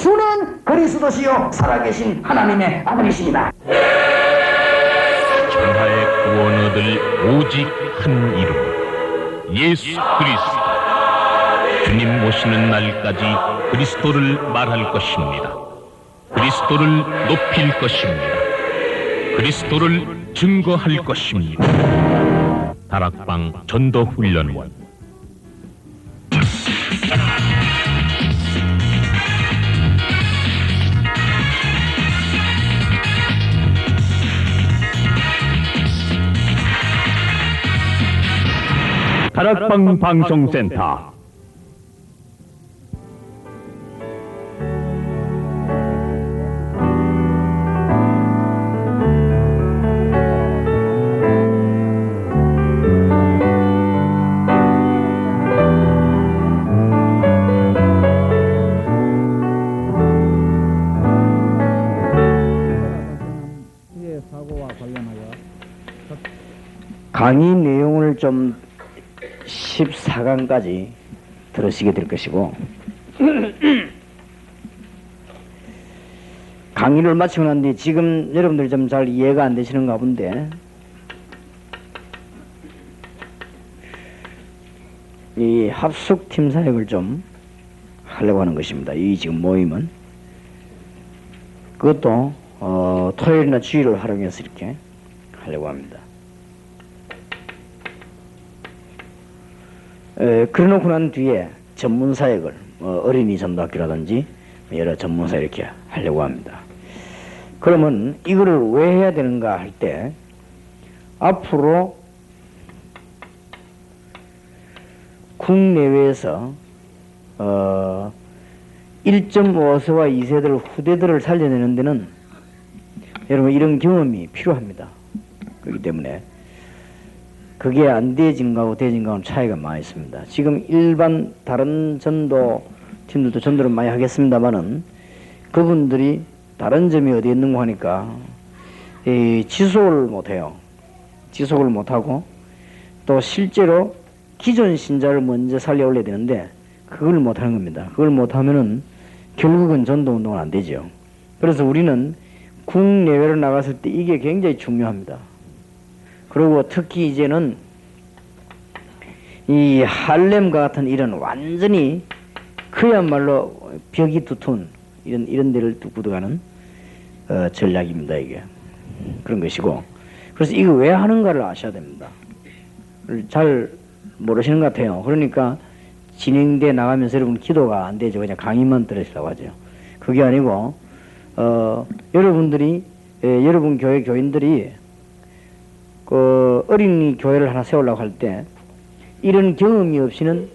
주는 그리스도시요 살아계신 하나님의 아들이십니다. 천하의 구원 얻을 오직 한 이름, 예수 그리스도. 주님 모시는 날까지 그리스도를 말할 것입니다. 그리스도를 높일 것입니다. 그리스도를 증거할 것입니다. 다락방 전도훈련원. 다락방 방송센터. 강의 내용을 좀 14강까지 들으시게 될 것이고 강의를 마치고 난 뒤에 지금 여러분들 좀 잘 이해가 안 되시는가 본데 이 합숙팀 사역을 좀 하려고 하는 것입니다. 이 지금 모임은 그것도 토요일이나 주일을 활용해서 이렇게 하려고 합니다. 그래놓고 난 뒤에 전문 사역을 어린이 전도학교라든지 여러 전문사 이렇게 하려고 합니다. 그러면 이거를 왜 해야 되는가 할 때 앞으로 국내외에서 1.5세와 2세들 후대들을 살려내는 데는 여러분 이런 경험이 필요합니다. 그렇기 때문에 그게 안 되어진 거하고 되어진 거하고는 차이가 많이 있습니다. 지금 일반 다른 전도 팀들도 전도를 많이 하겠습니다만은 그분들이 다른 점이 어디에 있는가 하니까 지속을 못해요. 지속을 못하고 또 실제로 기존 신자를 먼저 살려 올려야 되는데 그걸 못하는 겁니다. 그걸 못하면은 결국은 전도 운동은 안 되죠. 그래서 우리는 국내외로 나갔을 때 이게 굉장히 중요합니다. 그리고 특히 이제는 이 할렘과 같은 이런 완전히 그야말로 벽이 두터운 이런 데를 뚫고 들어가는 전략입니다. 이게 그런 것이고 그래서 이거 왜 하는가를 아셔야 됩니다. 잘 모르시는 것 같아요. 그러니까 진행돼 나가면서 여러분 기도가 안 되죠. 그냥 강의만 들으시라고 하죠. 그게 아니고 여러분들이 여러분 교회 교인들이 그 어린이 교회를 하나 세우려고 할 때 이런 경험이 없이는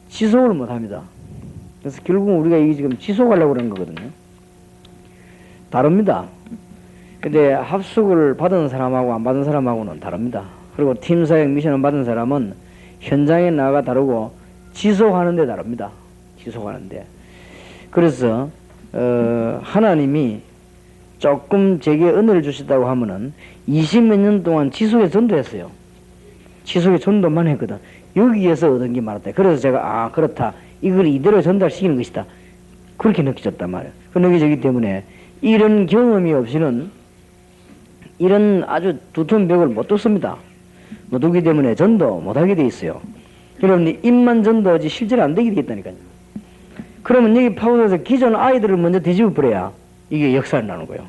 지속을 못합니다. 그래서 결국 우리가 이게 지금 지속하려고 그러는 거거든요. 다릅니다. 근데 합숙을 받은 사람하고 안 받은 사람하고는 다릅니다. 그리고 팀사역 미션을 받은 사람은 현장에 나가 다르고 지속하는데 다릅니다. 지속하는데. 그래서 하나님이 조금 제게 은혜를 주셨다고 하면은 20몇 년 동안 지속에 전도했어요. 지속에 전도만 했거든. 여기에서 얻은 게 많았다. 그래서 제가 그렇다. 이걸 이대로 전달시키는 것이다. 그렇게 느껴졌단 말이에요. 그 느껴지기 때문에 이런 경험이 없이는 이런 아주 두터운 벽을 못 뚫습니다. 못 뚫기 때문에 전도 못하게 돼 있어요. 여러분이 입만 전도하지 실제로 안 되게 되겠다니까요. 그러면 여기 파고들어서 기존 아이들을 먼저 뒤집어 버려야 이게 역사를 나누는 거예요.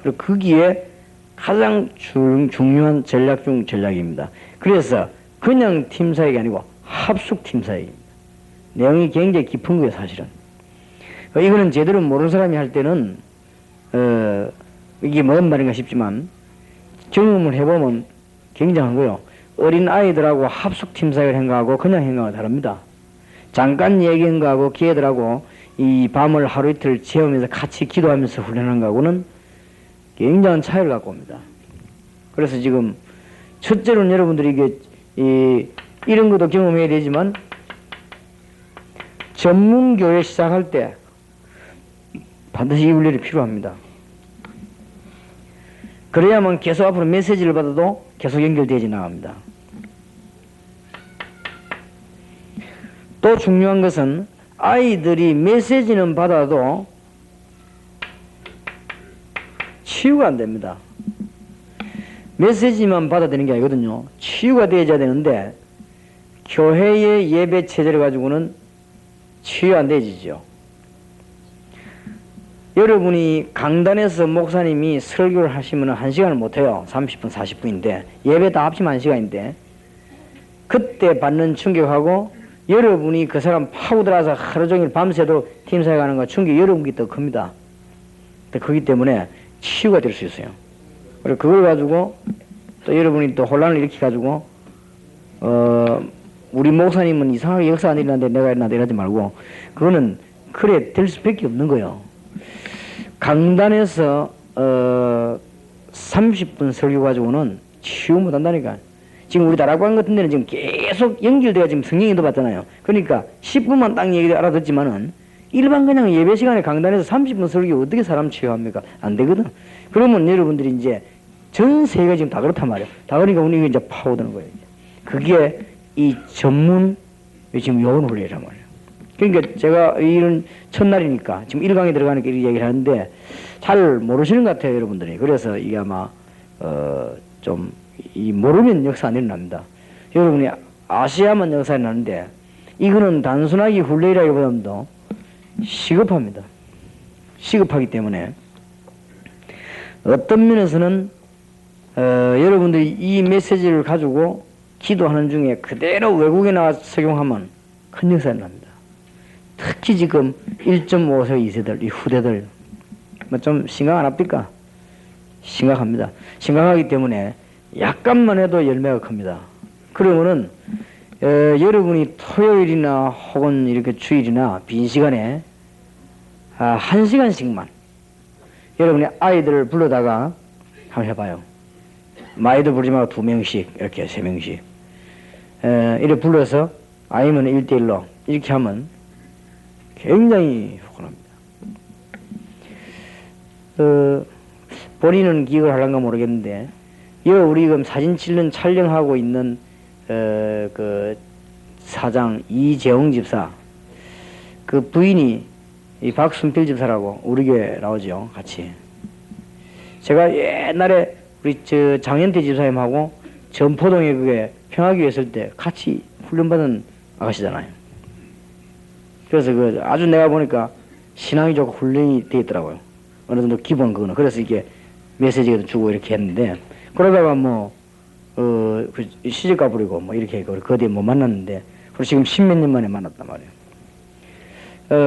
그리고 거기에 가장 중요한 전략 중 전략입니다. 그래서 그냥 팀 사역이 아니고 합숙 팀 사역입니다. 내용이 굉장히 깊은 거예요, 사실은. 이거는 제대로 모르는 사람이 할 때는 이게 뭔 말인가 싶지만 경험을 해보면 굉장한 거예요. 어린 아이들하고 합숙 팀 사역을 한 거하고 그냥 한 거하고 다릅니다. 잠깐 얘기한 거하고 걔들하고 이 밤을 하루 이틀 재우면서 같이 기도하면서 훈련한 거하고는 굉장한 차이를 갖고 옵니다. 그래서 지금 첫째로는 여러분들이 이게 이런 것도 경험해야 되지만 전문교회 시작할 때 반드시 이 훈련이 필요합니다. 그래야만 계속 앞으로 메시지를 받아도 계속 연결되지 나갑니다. 또 중요한 것은 아이들이 메시지는 받아도 치유가 안 됩니다. 메시지만 받아들이는 게 아니거든요. 치유가 되어야 되는데 교회의 예배 체제를 가지고는 치유 안 되지죠. 여러분이 강단에서 목사님이 설교를 하시면 1시간을 못해요. 30분, 40분인데 예배 다 합치면 1시간인데 그때 받는 충격하고 여러분이 그 사람 파고들어서 하루 종일 밤새도록 팀사에 가는 거 충격이 여러분께 더 큽니다. 그렇기 때문에 치유가 될 수 있어요. 그리고 그걸 가지고 또 여러분이 또 혼란을 일으켜가지고 우리 목사님은 이상하게 역사 안 일어나는데 내가 일어나는데 이러지 말고 그거는 그래 될 수밖에 없는 거예요. 강단에서 30분 설교 가지고는 치유 못한다니까. 지금 우리 다락방 같은 데는 지금 계속 연결돼야 지금 성령인도 받잖아요. 그러니까 10분만 딱 얘기 알아듣지만은 일반 그냥 예배 시간에 강단에서 30분 설교 어떻게 사람 치유합니까? 안 되거든. 그러면 여러분들이 이제 전 세계가 지금 다 그렇단 말이에요. 다 그러니까 우리가 이제 파고드는 거예요. 그게 이 전문 지금 요원 훈련이란 말이에요. 그러니까 제가 이런 첫날이니까 지금 1강에 들어가니까 이렇게 얘기를 하는데 잘 모르시는 것 같아요, 여러분들이. 그래서 이게 아마 좀 이 모르면 역사 안 일어납니다. 여러분이 아시아만 역사 일어나는데 이거는 단순하게 훈련이라기보다도 시급합니다. 시급하기 때문에 어떤 면에서는 여러분들이 이 메시지를 가지고 기도하는 중에 그대로 외국에 나와서 적용하면 큰 역사 일어납니다. 특히 지금 1.5세 2세들 이 후대들 뭐 좀 심각 안 합니까? 심각합니다. 심각하기 때문에 약간만 해도 열매가 큽니다. 그러면은 여러분이 토요일이나 혹은 이렇게 주일이나 빈 시간에 1시간씩만 여러분이 아이들을 불러다가 한번 해봐요. 아이들 부르지 말고 2명씩 이렇게 3명씩 이렇게 불러서 아니면 1대1로 이렇게 하면 굉장히 효과납니다. 본인은 기억을 하려는가 모르겠는데 우리 지금 사진 찍는 촬영하고 있는 그 사장 이재홍 집사 그 부인이 이 박순필 집사라고 우리 교회 나오죠. 같이 제가 옛날에 우리 저 장현태 집사님하고 전포동에 그게 평화교회 있을 때 같이 훈련받은 아가씨잖아요. 그래서 그 아주 내가 보니까 신앙이 좋고 훈련이 돼 있더라고요. 어느 정도 기본 그거는. 그래서 이게 메시지도 주고 이렇게 했는데 그러다가 그 시집가 버리고 뭐 이렇게 그 뒤에 못 만났는데 지금 10몇 년 만에 만났단 말이에요.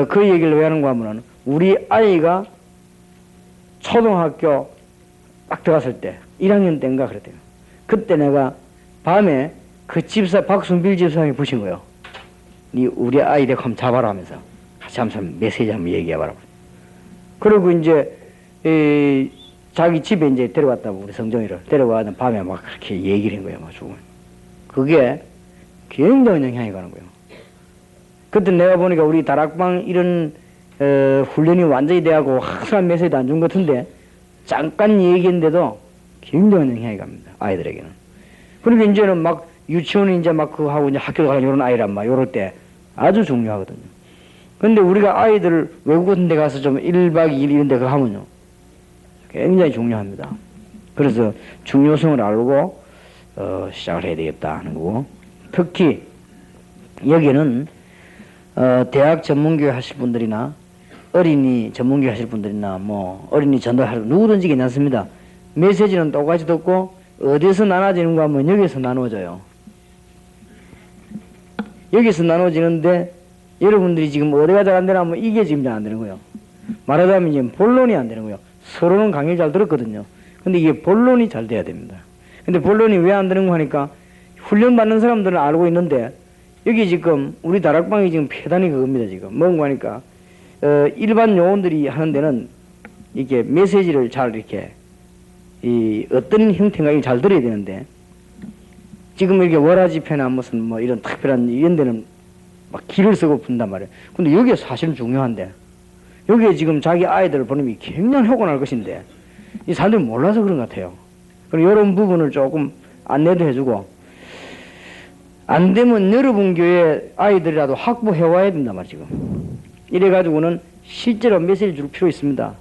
그 얘기를 왜 하는가 하면은 우리 아이가 초등학교 딱 들어갔을 때 1학년 때인가 그랬대요. 그때 내가 밤에 그 집사 박순필 집사님이 부신 거예요. 니 우리 아이 데리고 한번 잡아라 하면서 같이 한번 메시지 한번 얘기해봐라. 그리고 이제 자기 집에 이제 데려갔다고 우리 성정이를 데려가서 밤에 막 그렇게 얘기를 한 거예요. 막 죽으면. 그게 굉장히 영향이 가는 거예요. 그때 내가 보니까 우리 다락방 이런 훈련이 완전히 돼하고 확실한 메시지도 안 준 것 같은데 잠깐 얘기했는데도 굉장히 영향이 갑니다. 아이들에게는. 그러니까 이제는 막 유치원이 이제 막 그거 하고 이제 학교 가는 이런 아이란 말 요럴 때 아주 중요하거든요. 근데 우리가 아이들 외국 같은 데 가서 좀 1박 2일 이런 데 그거 하면요. 굉장히 중요합니다. 그래서 중요성을 알고 시작을 해야 되겠다 하는 거고 특히 여기는 대학 전문교육 하실 분들이나 어린이 전문교육 하실 분들이나 뭐 어린이 전도하실 누구든지 괜찮습니다. 메시지는 똑같이 듣고 어디서 나눠지는가 하면 여기서 나눠져요. 여기서 나눠지는데 여러분들이 지금 어디가 잘 안 되나 하면 이게 지금 잘 안 되는 거예요. 말하자면 지금 본론이 안 되는 거예요. 서로는 강의를 잘 들었거든요. 근데 이게 본론이 잘 돼야 됩니다. 근데 본론이 왜 안 되는 거 하니까 훈련 받는 사람들은 알고 있는데 여기 지금 우리 다락방이 지금 폐단이 그겁니다. 지금 뭔가 하니까 일반 요원들이 하는 데는 이게 메시지를 잘 이렇게 이 어떤 형태인가 잘 들어야 되는데 지금 이렇게 월화집회나 무슨 뭐 이런 특별한 이런 데는 막 기를 쓰고 분단 말이에요. 근데 여기에 사실은 중요한데 여기에 지금 자기 아이들을 보내면 굉장히 효과 날 것인데 이 사람들이 몰라서 그런 것 같아요. 그럼 이런 부분을 조금 안내도 해주고 안 되면 여러분 교회 아이들이라도 확보해 와야 된단 말이에요. 지금 이래가지고는 실제로 메시지 줄 필요 있습니다.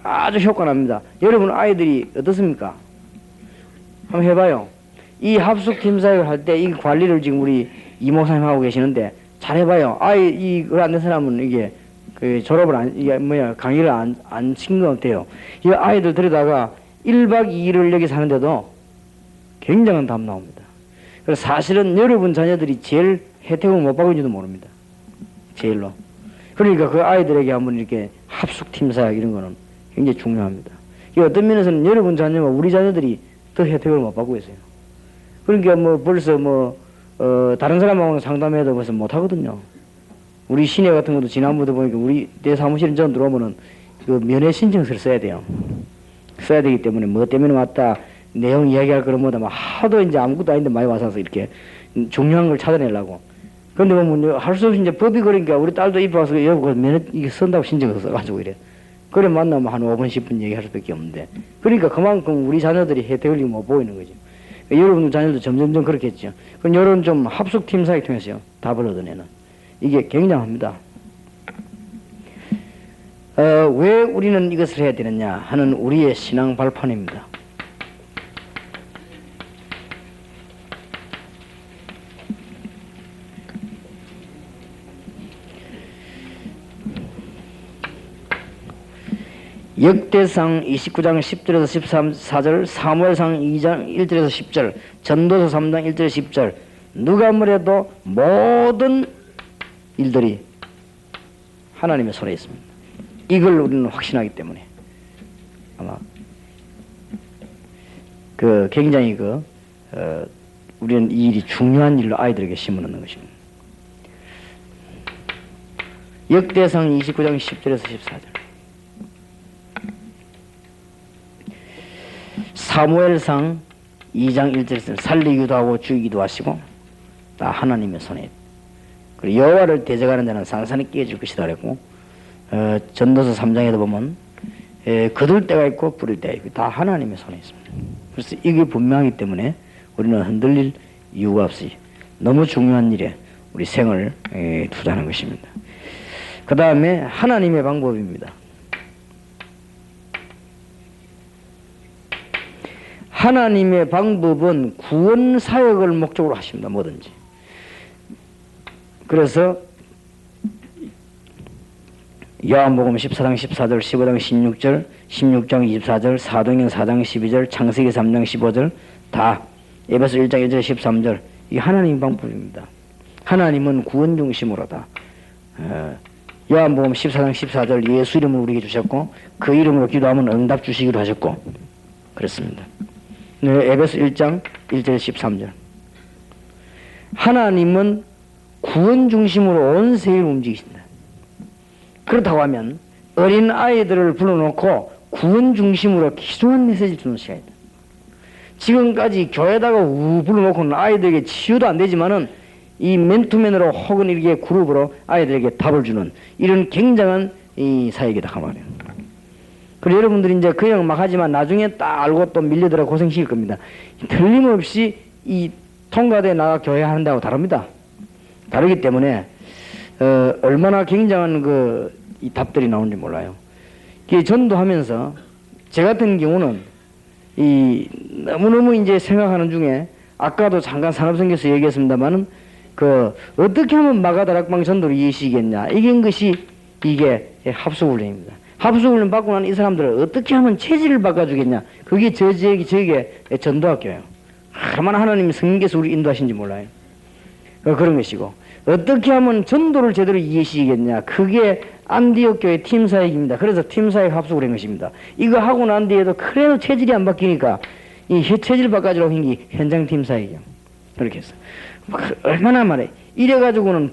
아주 효과납니다. 여러분 아이들이 어떻습니까? 한번 해봐요. 이 합숙팀 사역을 할 때 이 관리를 지금 우리 이 목사님 하고 계시는데 잘 해봐요. 이걸 안 된 사람은 이게 그 졸업을 강의를 안 친 것 같아요. 이 아이들 데려다가 1박 2일을 여기 사는데도 굉장한 답 나옵니다. 그래서 사실은 여러분 자녀들이 제일 혜택을 못 받은지도 모릅니다. 제일로. 그러니까 그 아이들에게 한번 이렇게 합숙팀 사역 이런 거는 굉장히 중요합니다. 이 어떤 면에서는 여러분 자녀가 우리 자녀들이 더 혜택을 못 받고 있어요. 그러니까 벌써 다른 사람하고는 상담해도 벌써 못 하거든요. 우리 시내 같은 것도 지난번에 보니까 우리 내 사무실 전 들어오면은 그 면회 신청서를 써야 돼요. 써야 되기 때문에 뭐 때문에 왔다 내용 이야기할 거는 뭐다 막 하도 이제 아무것도 아닌데 많이 와서 이렇게 중요한 걸 찾아내려고. 그런데 보면 할 수 없이 이제 법이 그러니까 우리 딸도 입에 와서 여보 면회 이게 쓴다고 신청서 써가지고 이래. 그래 만나면 한 5분 10분 얘기할 수밖에 없는데. 그러니까 그만큼 우리 자녀들이 혜택을 못 보이는 거죠. 여러분 자녀도 점점점 그렇겠죠. 그럼 이런 좀 합숙팀 사역 통해서요 답을 얻어내는 이게 굉장합니다. 왜 우리는 이것을 해야 되느냐 하는 우리의 신앙 발판입니다. 역대상 29장 10절에서 14절, 사무엘상 2장 1절에서 10절, 전도서 3장 1절에서 10절, 누가 뭐래도 모든 일들이 하나님의 손에 있습니다. 이걸 우리는 확신하기 때문에 아마 굉장히 우리는 이 일이 중요한 일로 아이들에게 심어놓는 것입니다. 역대상 29장 10절에서 14절, 사무엘상 2장 1절에서 살리기도 하고 죽이기도 하시고 다 하나님의 손에 있다. 그리고 여호와를 대적하는 자는 산산이 깨질 것이다 그랬고, 전도서 3장에도 보면 거둘 때가 있고 부릴 때가 있고 다 하나님의 손에 있습니다. 그래서 이게 분명하기 때문에 우리는 흔들릴 이유가 없이 너무 중요한 일에 우리 생을 투자하는 것입니다. 그 다음에 하나님의 방법입니다. 하나님의 방법은 구원 사역을 목적으로 하십니다. 뭐든지. 그래서 요한복음 14장 14절, 15장 16절, 16장 24절, 사도행전 4장 12절, 창세기 3장 15절 다 에베소 1장 1절 13절 이게 하나님의 방법입니다. 하나님은 구원 중심으로다. 요한복음 14장 14절 예수 이름을 우리에게 주셨고 그 이름으로 기도하면 응답 주시기도 하셨고 그렇습니다. 에베소 1장 1절 13절 하나님은 구원 중심으로 온 세계를 움직이신다. 그렇다고 하면 어린 아이들을 불러놓고 구원 중심으로 귀중한 메시지를 주는 시간이다. 지금까지 교회에다가 불러놓고는 아이들에게 치유도 안 되지만은 이 맨투맨으로 혹은 이렇게 그룹으로 아이들에게 답을 주는 이런 굉장한 이 사역이다 그 말이에요. 그리고 여러분들이 이제 그냥 막 하지만 나중에 딱 알고 또 밀려들어 고생시킬 겁니다. 틀림없이 이 통과돼 나가 교회 한다고 다릅니다. 다르기 때문에 얼마나 굉장한 이 답들이 나오는지 몰라요. 전도하면서 제 같은 경우는 이 너무너무 이제 생각하는 중에 아까도 잠깐 산업선교에서 얘기했습니다만은 어떻게 하면 마가다락방 전도를 이해시키겠냐 이게 합숙훈련입니다. 합숙훈련 받고 난 이 사람들을 어떻게 하면 체질을 바꿔주겠냐 그게 저에게 전도학교예요. 얼마나 하나님이 성령께서 우리 인도하신지 몰라요. 그런 것이고 어떻게 하면 전도를 제대로 이해시키겠냐 그게 안디옥 교회 팀사역입니다. 그래서 팀사역 합숙을 한 것입니다. 이거 하고 난 뒤에도 그래도 체질이 안 바뀌니까 이 체질 바꿔주라고 한 게 현장 팀사역이에요. 그렇게 해서 얼마나 말해 이래가지고는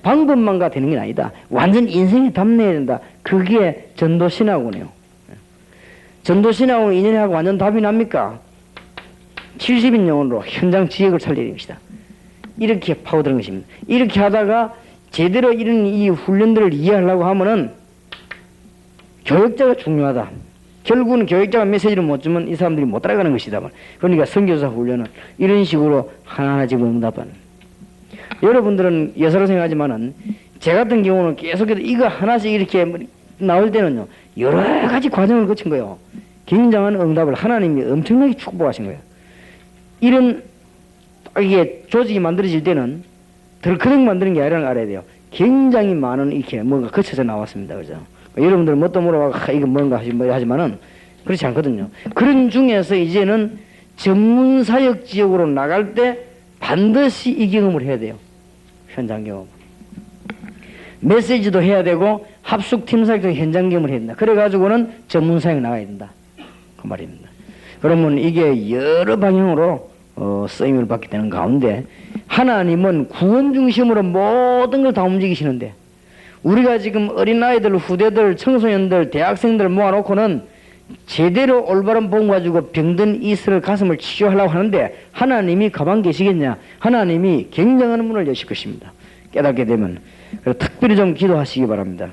방법만가 되는 게 아니다. 완전 인생에 답내야 된다. 그게 전도신학원이에요. 전도신학원 2년에 하고 완전 답이 납니까? 70인 영혼으로 현장 지역을 살려야 됩니다. 이렇게 파고드는 것입니다. 이렇게 하다가 제대로 이런 이 훈련들을 이해하려고 하면은 교역자가 중요하다. 결국은 교역자가 메시지를 못 주면 이 사람들이 못 따라가는 것이다. 그러니까 선교사 훈련은 이런 식으로 하나하나 지금 응답하는. 여러분들은 예사로 생각하지만은 제 같은 경우는 계속해서 이거 하나씩 이렇게 나올 때는요, 여러 가지 과정을 거친 거예요. 굉장한 응답을 하나님이 엄청나게 축복하신 거예요. 이런, 이게 조직이 만들어질 때는 덜커덕 만드는 게 아니라는 걸 알아야 돼요. 굉장히 많은 이렇게 뭔가 거쳐서 나왔습니다. 그죠? 여러분들 뭣도 물어봐가 이거 뭔가 하지만은 그렇지 않거든요. 그런 중에서 이제는 전문 사역 지역으로 나갈 때 반드시 이 경험을 해야 돼요. 현장 경험. 메시지도 해야 되고 합숙 팀 사역도 현장 경험을 해야 된다. 그래가지고는 전문 사역 나가야 된다. 그 말입니다. 그러면 이게 여러 방향으로 쓰임을 받게 되는 가운데 하나님은 구원 중심으로 모든 걸 다 움직이시는데 우리가 지금 어린아이들, 후대들, 청소년들, 대학생들 모아놓고는 제대로 올바른 복음 가지고 병든 이스라엘 가슴을 치유하려고 하는데 하나님이 가만 계시겠냐? 하나님이 굉장한 문을 여실 것입니다. 깨닫게 되면. 그래서 특별히 좀 기도하시기 바랍니다.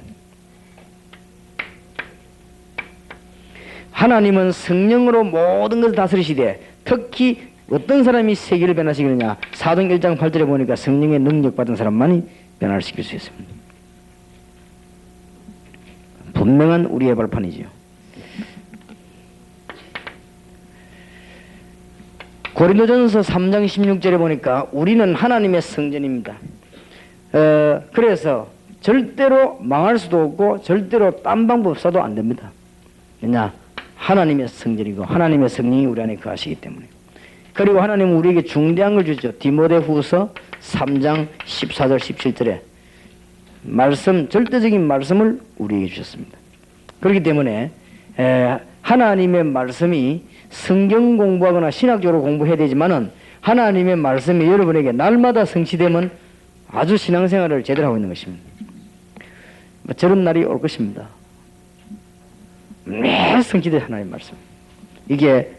하나님은 성령으로 모든 것을 다스리시되 특히 어떤 사람이 세계를 변화시키느냐? 사도행 1장 8절에 보니까 성령의 능력 받은 사람만이 변화를 시킬 수 있습니다. 분명한 우리의 발판이지요. 고린도전서 3장 16절에 보니까 우리는 하나님의 성전입니다. 그래서 절대로 망할 수도 없고 절대로 딴 방법 써도 안 됩니다. 왜냐? 하나님의 성전이고 하나님의 성령이 우리 안에 거하시기 때문에. 그리고 하나님은 우리에게 중대한 걸 주죠. 디모데후서 3장 14절 17절에 말씀, 절대적인 말씀을 우리에게 주셨습니다. 그렇기 때문에 하나님의 말씀이 성경 공부하거나 신학적으로 공부해야 되지만은 하나님의 말씀이 여러분에게 날마다 성취되면 아주 신앙생활을 제대로 하고 있는 것입니다. 저런 날이 올 것입니다. 매일 성취된 하나님의 말씀. 이게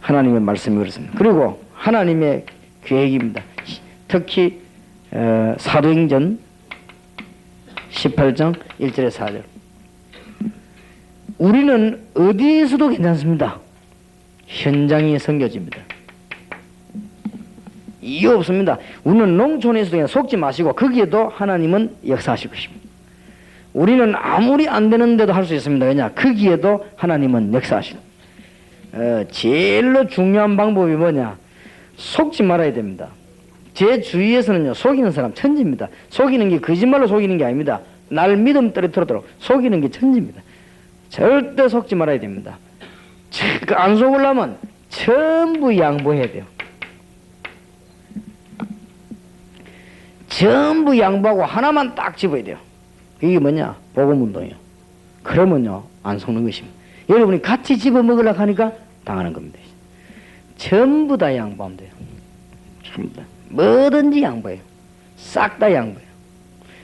하나님의 말씀이 그렇습니다. 그리고 하나님의 계획입니다. 특히 사도행전 18장 1절에 4절. 우리는 어디에서도 괜찮습니다. 현장이 섬겨집니다. 이유 없습니다. 우리는 농촌에서도 그냥 속지 마시고 거기에도 하나님은 역사하실 것입니다. 우리는 아무리 안 되는데도 할 수 있습니다. 왜냐? 거기에도 하나님은 역사하십니다. 제일로 중요한 방법이 뭐냐? 속지 말아야 됩니다. 제 주위에서는요, 속이는 사람 천지입니다. 속이는 게 거짓말로 속이는 게 아닙니다. 날 믿음 떨어뜨리도록 속이는 게 천지입니다. 절대 속지 말아야 됩니다. 안 속으려면 전부 양보해야 돼요. 전부 양보하고 하나만 딱 집어야 돼요. 이게 뭐냐? 복음운동이에요. 그러면요, 안 속는 것입니다. 여러분이 같이 집어 먹으려고 하니까 당하는 겁니다. 전부 다 양보하면 돼요. 전부 다. 뭐든지 양보해요. 싹 다 양보해요.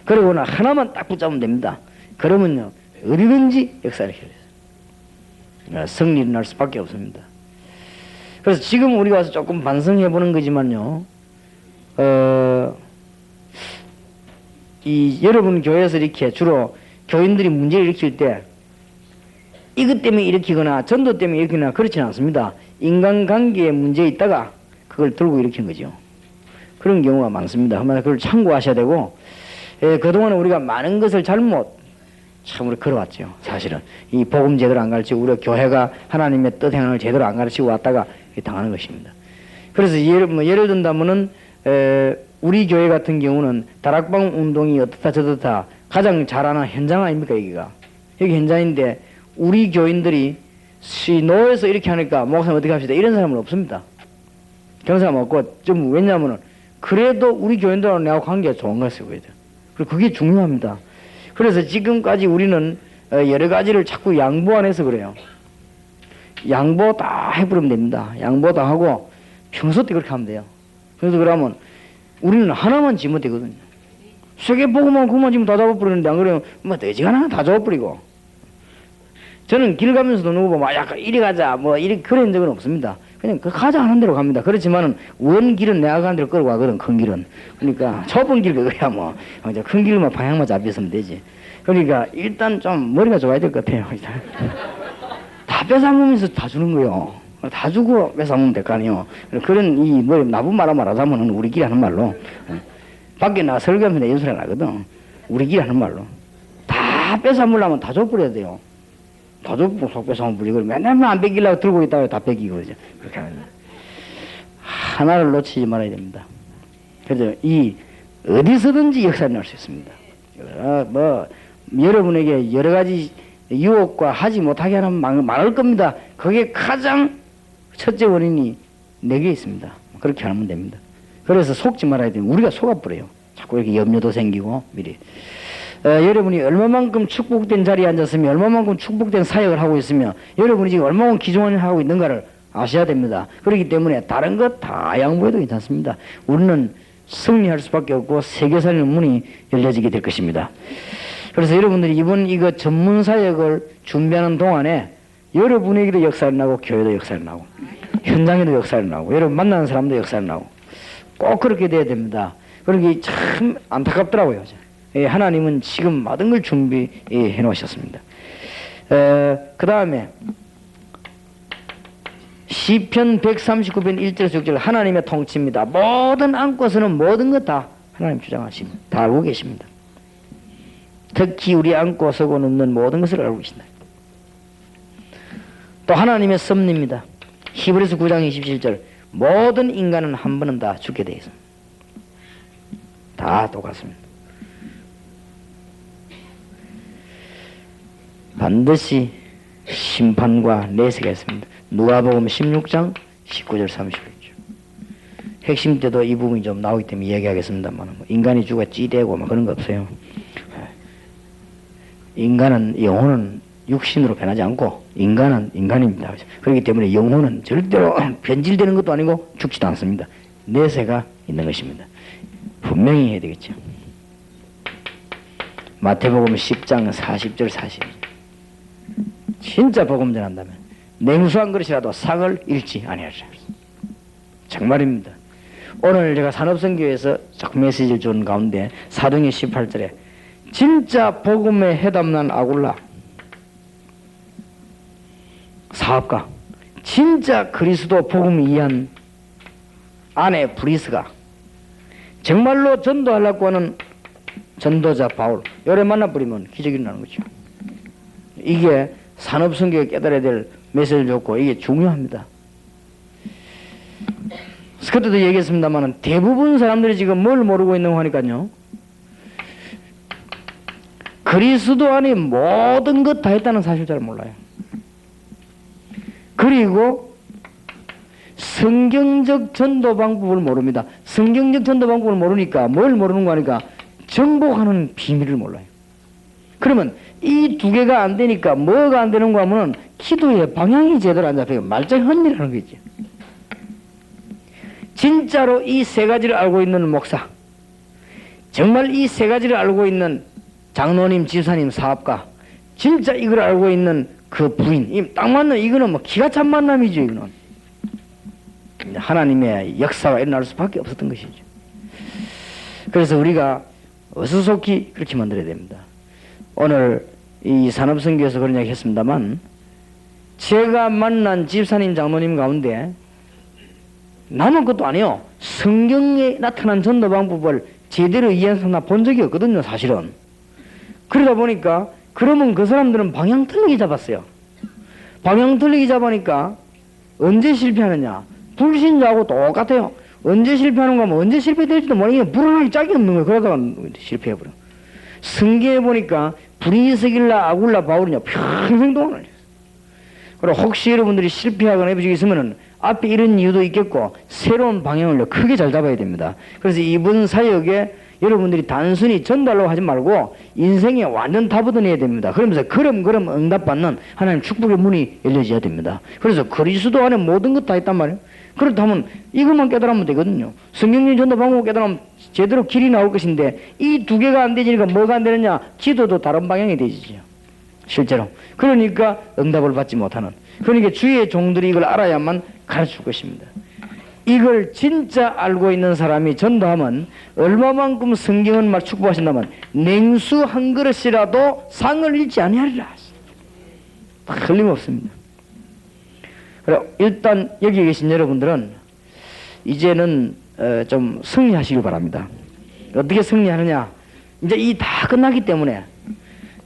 그러고는 하나만 딱 붙잡으면 됩니다. 그러면요, 어디든지 역사를 해요. 승리를 날 수밖에 없습니다. 그래서 지금 우리가 와서 조금 반성해 보는 거지만요, 이 여러분 교회에서 이렇게 주로 교인들이 문제를 일으킬 때 이것 때문에 일으키거나 전도 때문에 일으키거나 그렇지는 않습니다. 인간관계에 문제 있다가 그걸 들고 일으킨 거죠. 그런 경우가 많습니다. 한번 그걸 참고하셔야 되고, 그동안 우리가 많은 것을 잘못 참으로 걸어왔죠. 사실은 이 복음 제대로 안 가르치고 우리 교회가 하나님의 뜻 행하는 제대로 안 가르치고 왔다가 당하는 것입니다. 그래서 예를 든다면은 우리 교회 같은 경우는 다락방 운동이 어떻다 저렇다 가장 잘하는 현장 아닙니까? 여기 현장인데 우리 교인들이 노에서 이렇게 하니까 목사님 어떻게 합시다 이런 사람은 없습니다. 그런 사람 없고 좀 왜냐하면은 그래도 우리 교인들하고 내하고 관계가 좋은 것을 보여야 돼요. 그리고 그게 중요합니다. 그래서 지금까지 우리는 여러 가지를 자꾸 양보 안 해서 그래요. 양보 다 해버리면 됩니다. 양보 다 하고 평소 때 그렇게 하면 돼요. 그래서 그러면 우리는 하나만 지면 되거든요. 세계 보고만 그만 지면 다 잡아버리는데 안 그래요? 뭐 돼지가 다 잡아버리고. 저는 길 가면서도 누구 보면 약간 이리 가자 뭐 이리 그런 적은 없습니다. 그냥 그 가자 하는 대로 갑니다. 그렇지만은 원 길은 내가 가는 대로 끌고 가거든. 큰 길은. 그러니까 좁은 길 그거야 뭐. 이제 큰 길만 방향만 잡혔으면 되지. 그러니까 일단 좀 머리가 좋아야 될 것 같아요. 다 뺏어먹으면서 다 주는 거요. 다 주고 뺏어먹으면 될 거 아니에요. 그런 이 뭐 나쁜 말 말하자면은 우리끼리 하는 말로 밖에 나 설교하면 연설해 나거든. 우리끼리 하는 말로. 다 뺏어물려면 다 줘버려야 돼요. 다 줘버리고 속 뺏어물리. 그러면 맨날 안 뺏기려고 들고 있다가 다 뺏기거든요. 그렇게 하는 거예요. 하나를 놓치지 말아야 됩니다. 그래서 이 어디서든지 역사를 낼 수 있습니다. 여러분에게 여러 가지 유혹과 하지 못하게 하는 많을 겁니다. 그게 가장 첫째 원인이 내게 있습니다. 그렇게 하면 됩니다. 그래서 속지 말아야 됩니다. 우리가 속아버려요. 자꾸 이렇게 염려도 생기고 미리. 여러분이 얼마만큼 축복된 자리에 앉았으며 얼마만큼 축복된 사역을 하고 있으며 여러분이 지금 얼마만큼 기존을 하고 있는가를 아셔야 됩니다. 그렇기 때문에 다른 것 다 양보해도 괜찮습니다. 우리는 승리할 수밖에 없고 세계 살리는 문이 열려지게 될 것입니다. 그래서 여러분들이 이번 이거 전문 사역을 준비하는 동안에 여러분에게도 역사를 나고 교회도 역사를 나고 현장에도 역사를 나고 여러분 만나는 사람도 역사를 나고 꼭 그렇게 돼야 됩니다. 그러기 참 안타깝더라고요. 하나님은 지금 모든 걸 준비해 놓으셨습니다. 그 다음에 시편 139편 1절에서 6절 하나님의 통치입니다. 모든 안고서는 모든 것 다 하나님 주장하십니다. 다 알고 계십니다. 특히 우리 안고 서고 눕는 모든 것을 알고 계신다. 또 하나님의 섭리입니다. 히브리서 9장 27절 모든 인간은 한 번은 다 죽게 되어 있습니다. 다 똑같습니다. 반드시 심판과 내세가 있습니다. 누가복음 16장 19절 31절 핵심 때도 이 부분이 좀 나오기 때문에 얘기하겠습니다만 인간이 죽어 찌대고 막 그런 거 없어요. 인간은 영혼은 육신으로 변하지 않고 인간은 인간입니다. 그렇기 때문에 영혼은 절대로 변질되는 것도 아니고 죽지도 않습니다. 내세가 있는 것입니다. 분명히 해야 되겠죠. 마태복음 10장 40절 40절 진짜 복음 전한다면 냉수한 그릇이라도 상을 잃지 아니하리라. 정말입니다. 오늘 제가 산업선교에서 쫙 메시지를 준 가운데 사도행전 18절에 진짜 복음에 해담난 아굴라 사업가 진짜 그리스도 복음을 이해한 아내 브리스가 정말로 전도하려고 하는 전도자 바울 요래 만나버리면 기적이 일어나는 거죠. 이게 산업선교에 깨달아야 될 메시지를 줬고 이게 중요합니다. 그때도 얘기했습니다만 대부분 사람들이 지금 뭘 모르고 있는 거 하니까요. 그리스도 안에 모든 것 다 했다는 사실 잘 몰라요. 그리고 성경적 전도 방법을 모릅니다. 성경적 전도 방법을 모르니까 뭘 모르는 거 하니까 정복하는 비밀을 몰라요. 그러면 이 두 개가 안 되니까 뭐가 안 되는 거 하면은 기도의 방향이 제대로 안 잡혀요. 말짱 헌일하는 거지. 진짜로 이 세 가지를 알고 있는 목사, 정말 이 세 가지를 알고 있는 장로님, 집사님, 사업가, 진짜 이걸 알고 있는 그 부인, 이 딱 맞는 이거는 뭐 기가 찬 만남이죠. 이거는 하나님의 역사가 일어날 수밖에 없었던 것이죠. 그래서 우리가 어수속히 그렇게 만들어야 됩니다. 오늘 이 산업선교에서 그런 이야기 했습니다만 제가 만난 집사님, 장로님 가운데 남은 것도 아니에요. 성경에 나타난 전도 방법을 제대로 이해한 사람 본 적이 없거든요, 사실은. 그러다 보니까 그러면 그 사람들은 방향 틀리게 잡았어요. 방향 틀리게 잡으니까 언제 실패하느냐? 불신자하고 똑같아요. 언제 실패하는 거 하면 언제 실패될지도 모르겠는데 불안하기 짝이 없는 거예요. 그러다가 실패해버려. 성경에 보니까 브리스길라, 아굴라, 바울이냐 평생 동안을 했어요. 그리고 혹시 여러분들이 실패하거나 해보시고 있으면은 앞에 이런 이유도 있겠고 새로운 방향을 크게 잘 잡아야 됩니다. 그래서 이번 사역에 여러분들이 단순히 전달로 하지 말고 인생에 완전 답얻어내야 됩니다. 그러면서 그럼 응답받는 하나님 축복의 문이 열려져야 됩니다. 그래서 그리스도 안에 모든 것 다 있단 말이에요. 그렇다면 이것만 깨달으면 되거든요. 성경적 전도 방법 깨달으면 제대로 길이 나올 것인데 이 두 개가 안 되지니까 뭐가 안 되느냐? 기도도 다른 방향이 되지요. 실제로. 그러니까 응답을 받지 못하는. 그러니까 주의 종들이 이걸 알아야만 가르칠 것입니다. 이걸 진짜 알고 있는 사람이 전도하면 얼마만큼 성경은 말 축복하신다면 냉수 한 그릇이라도 상을 잃지 아니하리라. 틀림없습니다. 그래 일단 여기 계신 여러분들은 이제는 좀 승리하시길 바랍니다. 어떻게 승리하느냐? 이제 이 다 끝나기 때문에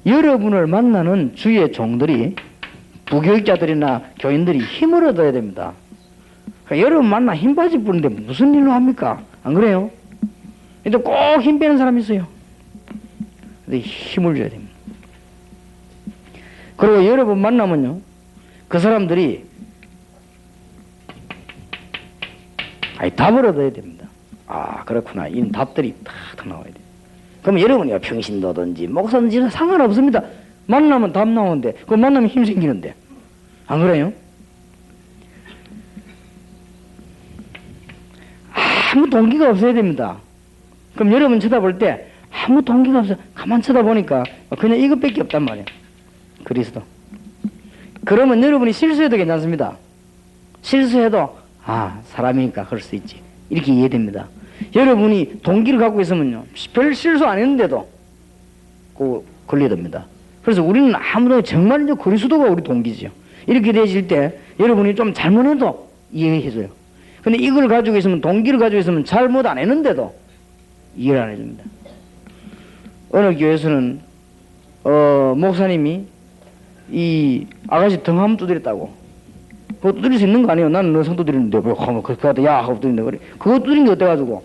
여러분을 만나는 주의 종들이 부교육자들이나 교인들이 힘을 얻어야 됩니다. 그러니까 여러분 만나 힘 빠질 뿐인데 무슨 일로 합니까? 안 그래요? 근데 꼭 힘 빼는 사람이 있어요. 근데 힘을 줘야 됩니다. 그리고 여러분 만나면요, 그 사람들이 답을 얻어야 됩니다. 아, 그렇구나. 이 답들이 탁 나와야 돼요. 그럼 여러분이 평신도든지 목사든지 상관없습니다. 만나면 답 나오는데, 그 만나면 힘 생기는데. 안 그래요? 아무 동기가 없어야 됩니다. 그럼 여러분 쳐다볼 때 아무 동기가 없어. 가만 쳐다보니까 그냥 이것밖에 없단 말이에요. 그리스도. 그러면 여러분이 실수해도 괜찮습니다. 실수해도 사람이니까 그럴 수 있지. 이렇게 이해됩니다. 여러분이 동기를 갖고 있으면요, 별 실수 안 했는데도 걸려듭니다. 그래서 우리는 아무도 정말 그리스도가 우리 동기지요. 이렇게 되실 때 여러분이 좀 잘못해도 이해해줘요. 근데 이걸 가지고 있으면, 동기를 가지고 있으면 잘못 안 했는데도 이해를 안 해줍니다. 어느 교회에서는 목사님이 이 아가씨 등 한번 두드렸다고. 그거 두드릴 수 있는 거 아니에요? 나는 너 성 두드리는데 왜 그렇게 하다 야 하고 두드린다 그래. 그거 두드린 게 어때가지고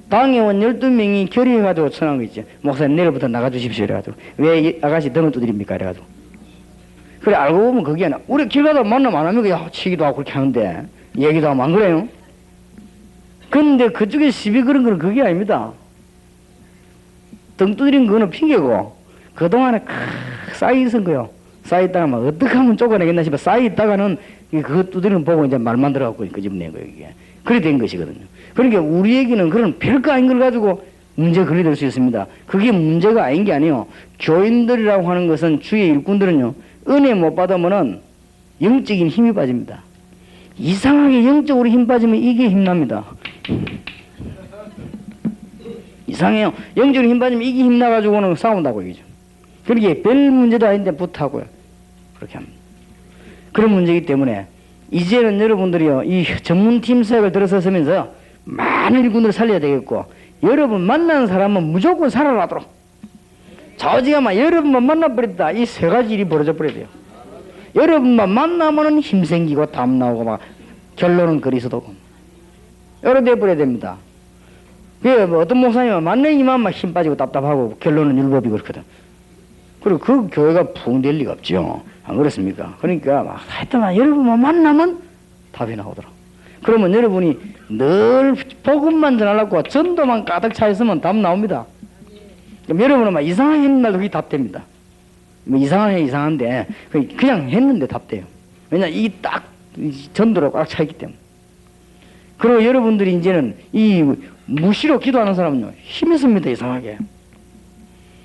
당회원 12명이 결의해가지고 청한 거 있지. 목사님 내일부터 나가주십시오 이래가지고. 왜 아가씨 등을 두드립니까 이래가지고. 그래 알고 보면 그게 아니라 우리 길 가다 만나면 안 하면 야 치기도 하고 그렇게 하는데 얘기도 하면 안 그래요? 근데 그쪽에 시비 그런 건 그게 아닙니다. 등 두드린 거는 핑계고 그동안에 쌓여있은 거요. 쌓여있다가 막 어떻게 하면 쪼가내겠나 싶어 쌓여있다가는 그거 두드리는 보고 이제 말만 들어갖고 끄집어낸 거예요 이게. 그래 된 것이거든요. 그러니까 우리에게는 그런 별거 아닌 걸 가지고 문제 걸려들 수 있습니다. 그게 문제가 아닌 게 아니에요. 교인들이라고 하는 것은 주의 일꾼들은요, 은혜 못 받으면은 영적인 힘이 빠집니다. 이상하게 영적으로 힘 빠지면 이게 힘납니다. 이상해요. 영적으로 힘 빠지면 이게 힘나가지고는 싸운다고 얘기죠. 그렇게 별 문제도 아닌데 붙하고요. 그렇게 합니다. 그런 문제이기 때문에 이제는 여러분들이요, 이 전문팀 사역을 들어서면서 많은 일꾼들을 살려야 되겠고, 여러분 만나는 사람은 무조건 살아나도록. 저지가 막 여러분만 만나버렸다. 이 세 가지 일이 벌어져 버려야 돼요. 여러분만 만나면은 힘 생기고 답 나오고 막 결론은 그리스도고. 이렇게 돼버려야 됩니다. 뭐 어떤 목사님은 만나기만 막 힘 빠지고 답답하고 결론은 율법이고 그렇거든. 그리고 그 교회가 붕 될 리가 없죠. 안 그렇습니까? 그러니까 막 하여튼 여러분만 만나면 답이 나오더라. 그러면 여러분이 늘 복음만 전하려고 전도만 가득 차 있으면 답 나옵니다. 그럼 여러분은 막 이상하게 했는 날 그게 답됩니다. 뭐 이상하게 이상한데 그냥 했는데 답돼요. 왜냐 이 딱 전도로 꽉 차 있기 때문에. 그리고 여러분들이 이제는 이 무시로 기도하는 사람은요 힘이 씁니다. 이상하게.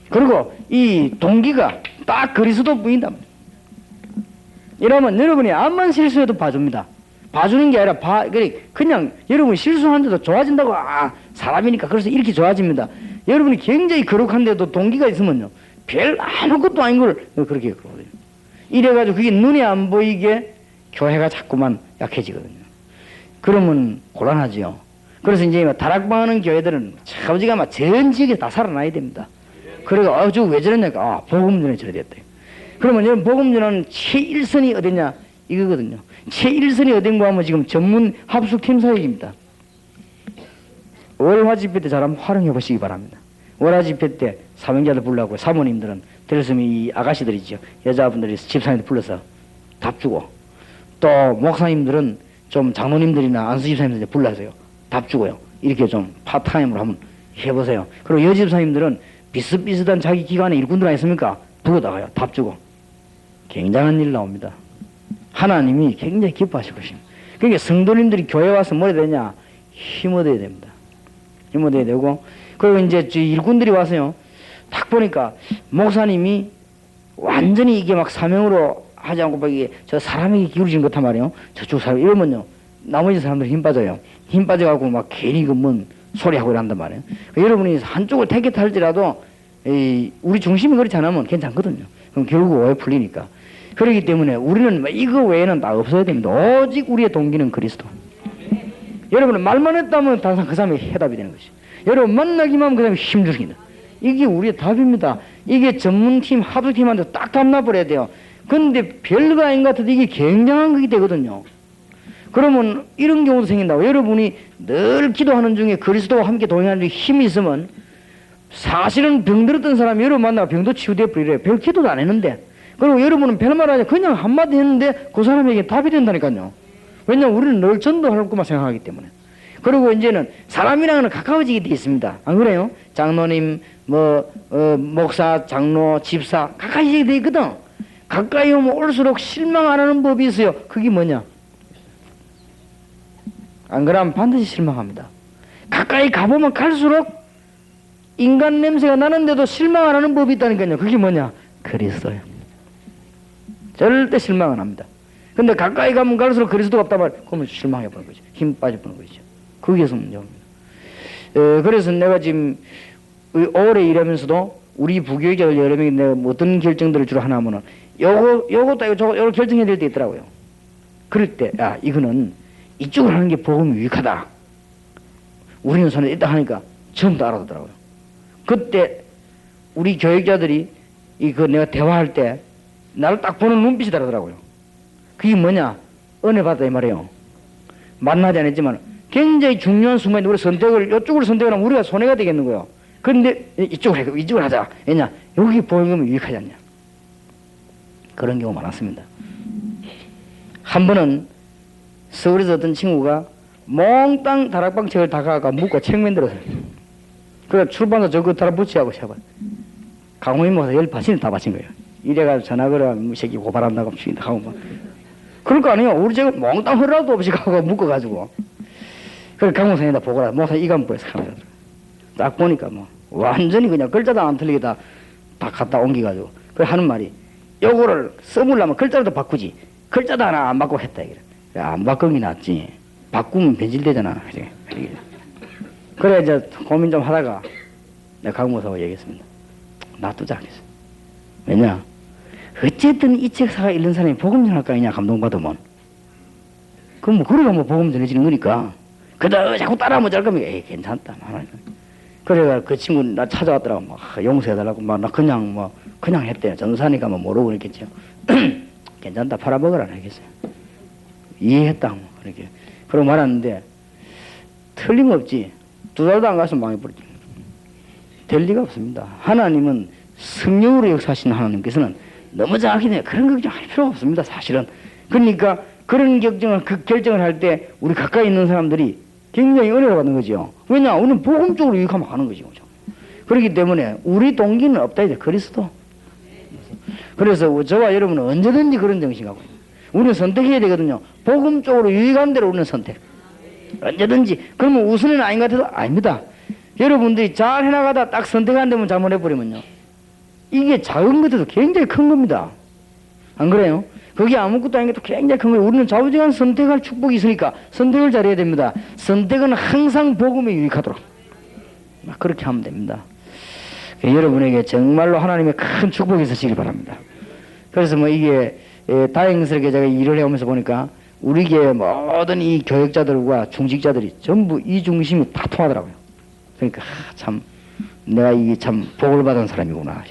그리고 이 동기가 딱 그리스도 부인다. 이러면 여러분이 암만 실수해도 봐줍니다. 봐주는 게 아니라 그냥 여러분이 실수하는데도 좋아진다고. 사람이니까 그래서 이렇게 좋아집니다. 여러분이 굉장히 거룩한데도 동기가 있으면요 별 아무것도 아닌 걸 그렇게 그러거든요. 이래가지고 그게 눈에 안 보이게 교회가 자꾸만 약해지거든요. 그러면 곤란하지요. 그래서 이제 다락방하는 교회들은 아버지가 막 전 지역에 다 살아나야 됩니다. 그래가 아주 왜 저러냐니까 복음 전에 저래 됐다. 그러면 여러분 복음 전하는 최일선이 어디냐 이거거든요. 최일선이 어딘가 하면 지금 전문 합숙팀 사역입니다. 월화 집회 때 잘 한번 활용해 보시기 바랍니다. 월화 집회 때 사명자들 불러고 사모님들은 들었으면 이 아가씨들이죠. 여자분들이 집사님들 불러서 답 주고, 또 목사님들은 좀 장로님들이나 안수 집사님들 불러서요 답 주고요. 이렇게 좀 파타임으로 한번 해보세요. 그리고 여집사님들은 비슷비슷한 자기 기관에 일꾼들 아니습니까? 불러다가요 답 주고. 굉장한 일 나옵니다. 하나님이 굉장히 기뻐하실 것입니다. 그러니까 성도님들이 교회 와서 뭐 해야 되냐? 힘 얻어야 됩니다. 힘 얻어야 되고, 그리고 이제 일꾼들이 와서요 딱 보니까 목사님이 완전히 이게 막 사명으로 하지 않고 막 이게 저 사람에게 기울어진 것 같단 말이에요. 저쪽 사람 이러면요 나머지 사람들 힘 빠져요. 힘 빠져갖고 막 괜히 그 뭔 소리하고 이런단 말이에요. 여러분이 한쪽을 택했다 할지라도 우리 중심이 그렇지 않으면 괜찮거든요. 그럼 결국 오해 풀리니까. 그렇기 때문에 우리는 이거 외에는 다 없어야 됩니다. 오직 우리의 동기는 그리스도. 여러분은 말만 했다면 항상 그 사람이 해답이 되는 것이. 여러분 만나기만 하면 그 사람이 힘주십니다. 이게 우리의 답입니다. 이게 전문팀, 하도팀한테 딱 담나버려야 돼요. 근데 별거 아닌 것 같아도 이게 굉장한 것이 되거든요. 그러면 이런 경우도 생긴다고. 여러분이 늘 기도하는 중에 그리스도와 함께 동행하는 중에 힘이 있으면 사실은 병들었던 사람이 여러분 만나고 병도 치유되어 버리래요. 별 기도도 안 했는데. 그리고 여러분은 별말 하지 그냥 한마디 했는데 그 사람에게 답이 된다니까요. 왜냐하면 우리는 늘 전도할 것만 생각하기 때문에. 그리고 이제는 사람이랑은 가까워지게 되어 있습니다. 안 그래요? 장로님, 목사, 장로, 집사 가까이 되어 있거든. 가까이 오면 올수록 실망 안 하는 법이 있어요. 그게 뭐냐? 안 그러면 반드시 실망합니다. 가까이 가보면 갈수록 인간 냄새가 나는데도 실망 안 하는 법이 있다니까요. 그게 뭐냐? 그리스도예요. 절대 실망 안 합니다. 근데 가까이 가면 갈수록 그리스도가 없단 말이에요. 그러면 실망해버리는 거죠. 힘 빠져버리는 거죠. 거기에서 문제입니다. 그래서 내가 지금 오래 일하면서도 우리 부교육자들 여러 명이 내가 어떤 결정들을 주로 하나 하면은 요것도 저거 결정해야 될 때 있더라고요. 그럴 때, 야, 이거는 이쪽으로 하는 게 복음이 유익하다. 우리는 손에 있다 하니까 전부 다 알아듣더라고요. 그때 우리 교육자들이 내가 대화할 때 나를 딱 보는 눈빛이 다르더라고요. 그게 뭐냐? 은혜 받았다 이 말이에요. 만나지 않았지만 굉장히 중요한 순간에 우리 이쪽으로 선택을 하면 우리가 손해가 되겠는 거예요. 그런데 이쪽으로 하자. 왜냐? 여기 보험금이 유익하지 않냐. 그런 경우 많았습니다. 한 번은 서울에서 어떤 친구가 몽땅 다락방 책을 다가가 묶고 책 만들었어요. 그래 출판사 저거 달아붙이하고 제발 강호인 목사 10바신을 다 바친 거예요. 이래가지고 전화 걸어가면 이 새끼 고발한다고 죽인다 하고 막. 그럴 거 아니에요. 우리 저거 몽땅 허락도 없이 가고 묶어가지고. 그래 강목사님다 보고라. 목사 이간 보여서 하면서 딱 보니까 뭐 완전히 그냥 글자도 안 틀리게 다 갖다 옮겨가지고 그래 하는 말이 요거를 써보려면 글자라도 바꾸지 글자도 하나 안 바꾸고 했다 이래. 안 바꾸는 게 낫지 바꾸면 변질되잖아. 그래 이제 고민 좀 하다가 내가 강목사하고 얘기했습니다. 놔두자 하겠어. 왜냐 어쨌든 이 책사가 읽는 사람이 복음 전할 거 아니냐 감동받으면 그럼 뭐 그러가 뭐 복음 전해지는 거니까 그다 자꾸 따라하면 잘 거면 에이 괜찮다. 그래가 그 친구 나 찾아왔더라고 막 용서해달라고 막 나 그냥 했대. 전도사니까 뭐 모르고 그랬겠죠. 괜찮다 팔아먹으라 하겠어요. 이해했다 뭐 그렇게. 그러고 말았는데 틀림없지. 2달도 안 가서 망해버렸지. 될 리가 없습니다. 하나님은 성령으로 역사하시는 하나님께서는 너무 정확히 그런 걱정할 필요가 없습니다. 사실은. 그러니까 그런 결정을 할 때 우리 가까이 있는 사람들이 굉장히 은혜를 받는 거죠. 왜냐? 우리는 복음 쪽으로 유익하면 하는 거죠. 그렇기 때문에 우리 동기는 없다 이제 그리스도. 그래서 저와 여러분은 언제든지 그런 정신 갖고 우리는 선택해야 되거든요. 복음 쪽으로 유익한 대로 우리는 선택. 언제든지. 그러면 우선은 아닌 것 같아도 아닙니다. 여러분들이 잘 해나가다 딱 선택한 데면 잘못해버리면요. 이게 작은 것에도 굉장히 큰 겁니다. 안 그래요? 그게 아무것도 아닌 것도 굉장히 큰 거예요. 우리는 좌우지간 선택할 축복이 있으니까 선택을 잘해야 됩니다. 선택은 항상 복음에 유익하도록 그렇게 하면 됩니다. 여러분에게 정말로 하나님의 큰 축복이 있으시길 바랍니다. 그래서 뭐 이게 다행스럽게 제가 일을 해오면서 보니까 우리 교회 모든 이 교역자들과 중직자들이 전부 이 중심이 다 통하더라고요. 그러니까 참 내가 이게 참 복을 받은 사람이구나.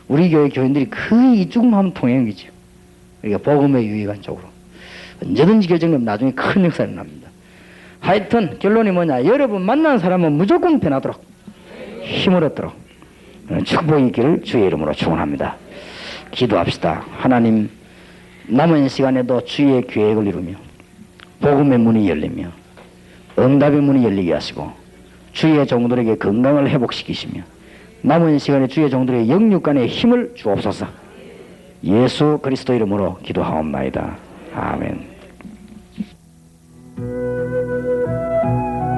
우리 교회 교인들이 거의 이쪽만 하면 통행한 거죠. 그러니까 복음에 유익한 쪽으로 언제든지 결정되면 나중에 큰 역사가 납니다. 하여튼 결론이 뭐냐? 여러분 만난 사람은 무조건 변하도록 힘을 얻도록 축복이 있기를 주의 이름으로 축원합니다. 기도합시다. 하나님 남은 시간에도 주의 계획을 이루며 복음의 문이 열리며 응답의 문이 열리게 하시고 주의 종들에게 건강을 회복시키시며 남은 시간에 주의 종들의 영육간의 힘을 주옵소서. 예수 그리스도 이름으로 기도하옵나이다. 아멘.